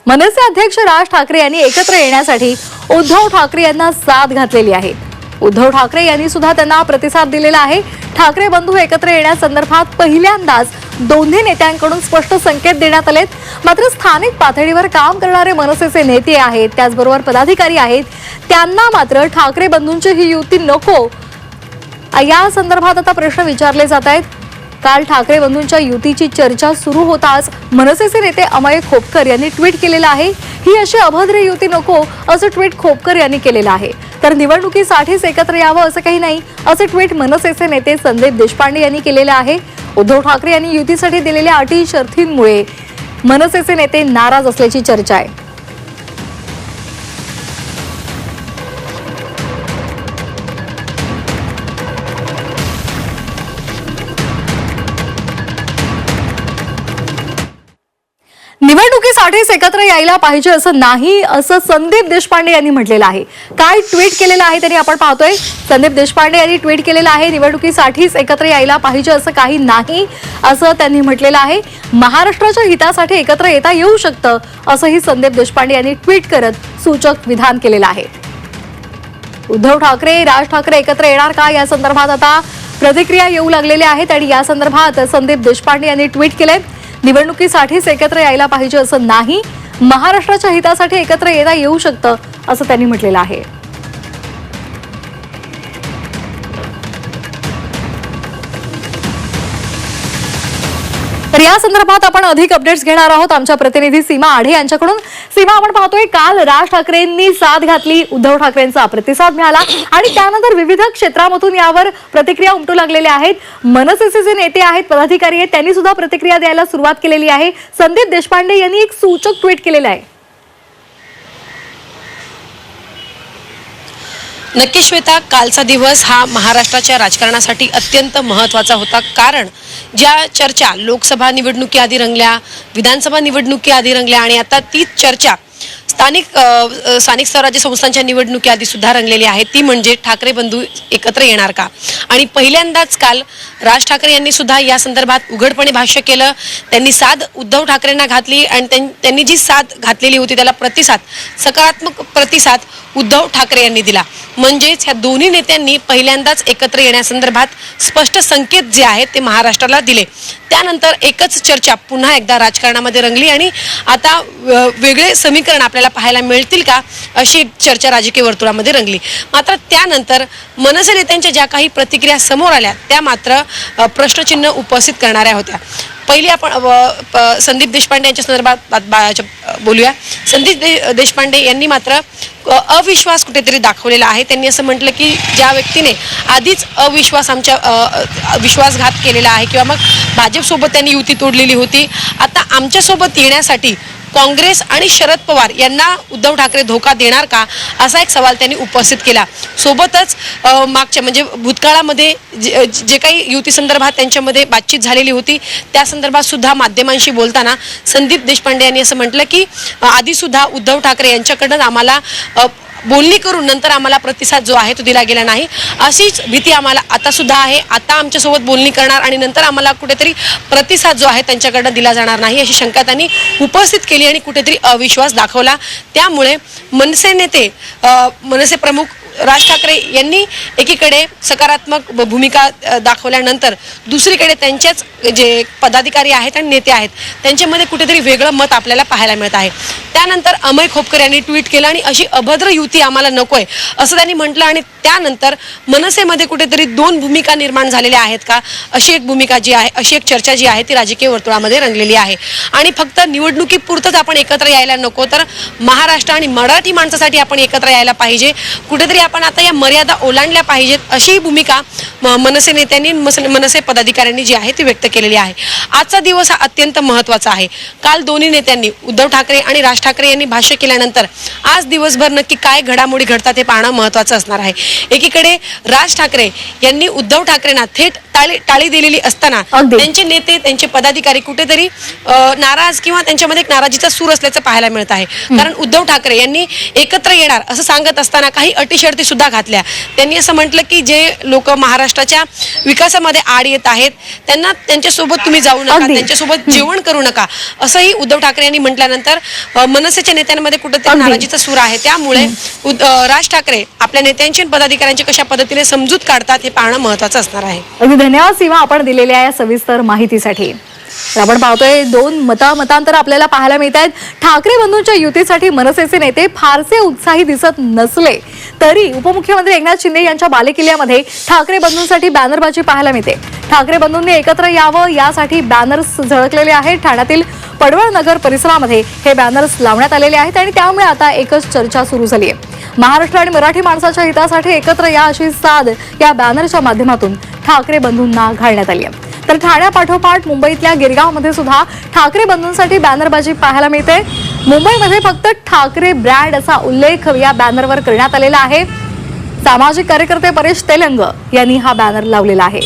मनसे अध्यक्ष राज ठाकरे यांनी एकत्र येण्यासाठी उद्धव ठाकरे यांना साथ घातलेली आहे। उद्धव ठाकरे यांनी सुद्धा त्यांना प्रतिसाद दिलेला आहे। ठाकरे बंधू एकत्र येण्यासंदर्भात पहिल्यांदाच दोन्ही नेत्यांकडून स्पष्ट संकेत देण्यात आलेत। मात्र स्थानिक पातळीवर काम करणारे मनसेचे नेते आहेत, त्याचबरोबर पदाधिकारी आहेत, त्यांना मात्र ठाकरे बंधूंची ही युती नको या संदर्भात आता प्रश्न विचारले जात आहेत। काल ठाकरे बंधूंच्या युतीची चर्चा सुरू होताच मनसेचे नेते अमय खोपकर यांनी ट्विट केलेलं आहे। ही अशी अभद्र युती नको असं ट्विट खोपकर यांनी केलेलं आहे। तर निवडणुकीसाठीच एकत्र यावं असं काही नाही असं ट्विट मनसेचे नेते संदीप देशपांडे यांनी केलेलं आहे। उद्धव ठाकरे यांनी युतीसाठी दिलेल्या अटी शर्तींमुळे मनसेचे नेते नाराज असल्याची चर्चा आहे। निवडणुकीसाठीच एकत्र यायला पाहिजे असं नाही असं संदीप देशपांडे यांनी म्हटलेलं आहे। काय ट्विट केलेलं आहे तरी आपण पाहतोय। संदीप देशपांडे यांनी ट्विट केलेलं आहे, निवडणुकीसाठीच एकत्र यायला पाहिजे असं काही नाही असं त्यांनी म्हटलेलं आहे। महाराष्ट्राच्या हितासाठी एकत्र येता येऊ शकतं असंही संदीप देशपांडे यांनी ट्विट करत सूचक विधान केलेलं आहे। उद्धव ठाकरे राज ठाकरे एकत्र येणार का या संदर्भात आता प्रतिक्रिया येऊ लागलेल्या आहेत आणि या संदर्भात संदीप देशपांडे यांनी ट्विट केलंय, निवडणुकीसाठीच एकत्र यायला पाहिजे असं नाही, महाराष्ट्राच्या हितासाठी एकत्र येता येऊ शकतं असं त्यांनी म्हटलेलं आहे। तर या संदर्भात आपण अधिक अपडेट्स घेणार आहोत आमच्या प्रतिनिधी सीमा आढे यांच्याकडून। सीमा, आपण पाहतोय काल राज ठाकरेंनी साथ घातली, उद्धव ठाकरेंचा प्रतिसाद मिळाला आणि त्यानंतर विविध क्षेत्रामधून यावर प्रतिक्रिया उमटू लागलेल्या आहेत। मनसेचे जे नेते आहेत, पदाधिकारी आहेत, त्यांनी सुद्धा प्रतिक्रिया द्यायला सुरुवात केलेली आहे। संदीप देशपांडे यांनी एक सूचक ट्विट केलेलं आहे। नक्की श्वेता, कालचा दिवस हा महाराष्ट्राच्या राजकारणासाठी अत्यंत महत्त्वाचा होता, कारण ज्या चर्चा लोकसभा निवडणुकीआधी रंगल्या, विधानसभा निवडणुकीआधी रंगल्या आणि आता तीच चर्चा स्थानिक स्वराज्य संस्थांच्या निवडणुकीआधी सुद्धा रंगलेली आहे, ती म्हणजे ठाकरे बंधू एकत्र येणार का। आणि पहिल्यांदाच काल राज ठाकरे यांनी सुद्धा या संदर्भात उघडपणे भाष्य केलं। त्यांनी साथ उद्धव ठाकरेंना घातली आणि त्यांनी जी साथ घातलेली होती त्याला सकारात्मक प्रतिसाद उद्धव ठाकरे यांनी दिला। म्हणजेच ह्या दोन्ही नेत्यांनी पहिल्यांदाच एकत्र येण्यासंदर्भात स्पष्ट संकेत जे आहेत ते महाराष्ट्राला दिले। त्यानंतर एकच चर्चा पुन्हा एकदा राजकारणामध्ये रंगली आणि आता वेगळे समीकरण आपल्याला पाहायला मिळतील का अशी एक चर्चा राजकीय वर्तुळामध्ये रंगली। मात्र त्यानंतर मनसे नेत्यांच्या ज्या काही प्रतिक्रिया समोर आल्या त्या मात्र प्रश्नचिन्ह उपस्थित करणाऱ्या होत्या। पहिली आपण संदीप देशपांडे यांच्या संदर्भात बोलूया। संदीप देशपांडे यांनी मात्र अविश्वास कुठेतरी दाखवलेला आहे। त्यांनी असं म्हटलं की ज्या व्यक्तीने आधीच विश्वासघात केलेला आहे किंवा मग भाजपसोबत त्यांनी युती तोडलेली होती, आता आमच्यासोबत येण्यासाठी काँग्रेस आणि शरद पवार यांना उद्धव ठाकरे धोका देणार का असा एक सवाल त्यांनी उपस्थित केला। सोबतच मागच्या म्हणजे भूतकाळामध्ये जे काही युती संदर्भात त्यांच्यामध्ये बातचीत झालेली होती त्या संदर्भात सुद्धा माध्यमांशी बोलताना संदीप देशपांडे यांनी असं म्हटलं की आधी सुद्धा उद्धव ठाकरे यांच्याकडनं आम्हाला बोलणी करून नंतर आम्हाला प्रतिसाद जो आहे तो दिला गेला नाही, अशीच भीती आम्हाला आता सुद्धा आहे। आता आमच्यासोबत बोलणी करणार आणि नंतर आम्हाला कुठेतरी प्रतिसाद जो आहे त्यांच्याकडनं दिला जाणार नाही अशी शंका त्यांनी उपस्थित केली आणि कुठेतरी अविश्वास दाखवला। त्यामुळे मनसे प्रमुख राज ठाकरे यांनी एकीकडे सकारात्मक भूमिका दाखवल्यानंतर दुसरीकडे त्यांचेच जे पदाधिकारी आहेत आणि नेते आहेत त्यांच्यामध्ये कुठेतरी वेगळं मत आपल्याला पाहायला मिळत आहे। त्यानंतर अमय खोपकर यांनी ट्विट केलं आणि अशी अभद्र युती आम्हाला नकोय असं त्यांनी म्हटलं आणि त्यानंतर मनसेमध्ये कुठेतरी दोन भूमिका निर्माण झालेल्या आहेत का अशी एक भूमिका जी आहे, अशी एक चर्चा जी आहे ती राजकीय वर्तुळामध्ये रंगलेली आहे। आणि फक्त निवडणुकीपुरतच आपण एकत्र यायला नको, तर महाराष्ट्र आणि मराठी माणसासाठी आपण एकत्र यायला पाहिजे, कुठेतरी आपण आता या मर्यादा ओलांडल्या पाहिजेत अशी भूमिका मनसे नेत्यांनी मनसे पदाधिकाऱ्यांनी जी आहे ती व्यक्त केलेली आहे। आजचा दिवस हा अत्यंत महत्त्वाचा आहे। काल दोन्ही नेत्यांनी उद्धव ठाकरे आणि राज ठाकरे यांनी भाष्य केल्यानंतर आज दिवसभर नक्की काय घडामोडी घडतात हे पाहणं महत्त्वाचं असणार आहे। एकीकडे राज ठाकरे यांनी उद्धव ठाकरेंना थेट टाळी दिलेली असताना त्यांचे नेते त्यांचे पदाधिकारी कुठेतरी नाराज किंवा त्यांच्यामध्ये एक नाराजीचा सूर असल्याचं पाहायला मिळत आहे। कारण उद्धव ठाकरे यांनी एकत्र येणार असं सांगत असताना काही अटी शर्ती बॅनरवरती सुद्धा घातल्या. त्यांनी असं म्हटलं की जे लोक महाराष्ट्राच्या विकासामध्ये आड येत आहेत त्यांना त्यांच्यासोबत तुम्ही जाऊ नका, अगदी. त्यांच्यासोबत जेवण करू नका, असंही उद्धव ठाकरे यांनी म्हटल्यानंतर मनसेच्या नेत्यांमध्ये कुठेतरी अगदी. नाराजीचा सूर आहे. त्यामुळे राज ठाकरे आपल्या नेत्यांची आणि पदाधिकाऱ्यांची कशा पद्धतीने समजूत काढतात हे पाहणं महत्त्वाचं असणार आहे. अगदी धन्यवाद सीमा, आपण दिलेल्या या सविस्तर माहितीसाठी. तर आपण पाहतोय दोन मतांतर आपल्याला पाहायला मिळत आहेत. ठाकरे बंधूंच्या युतीसाठी मनसेचे नेते फारसे उत्साही दिसत नसले तरी उपमुख्यमंत्री एकनाथ शिंदे यांच्या बालेकिल्ल्यामध्ये ठाकरे बंधूंसाठी बॅनरबाजी पाहायला मिळते. ठाकरे बंधूंनी एकत्र यावं यासाठी बॅनर्स झळकलेले आहेत. ठाण्यातील पडवळ नगर परिसरामध्ये हे बॅनर्स लावण्यात आलेले आहेत आणि त्यामुळे आता एकच चर्चा सुरू झाली आहे. महाराष्ट्र आणि मराठी माणसाच्या हितासाठी एकत्र या अशी साद या बॅनरच्या माध्यमातून ठाकरे बंधूंना घालण्यात आली आहे. तर ठाण्यापाठोपाठ मुंबईतल्या गिरगावमध्ये सुद्धा ठाकरे बंधूंसाठी बॅनरबाजी पाहायला मिळते. मुंबईमध्ये फक्त ठाकरे ब्रँड असा उल्लेख या बॅनरवर करण्यात आलेला आहे. सामाजिक कार्यकर्ते परेश तेलंग यांनी हा बॅनर लावलेला आहे.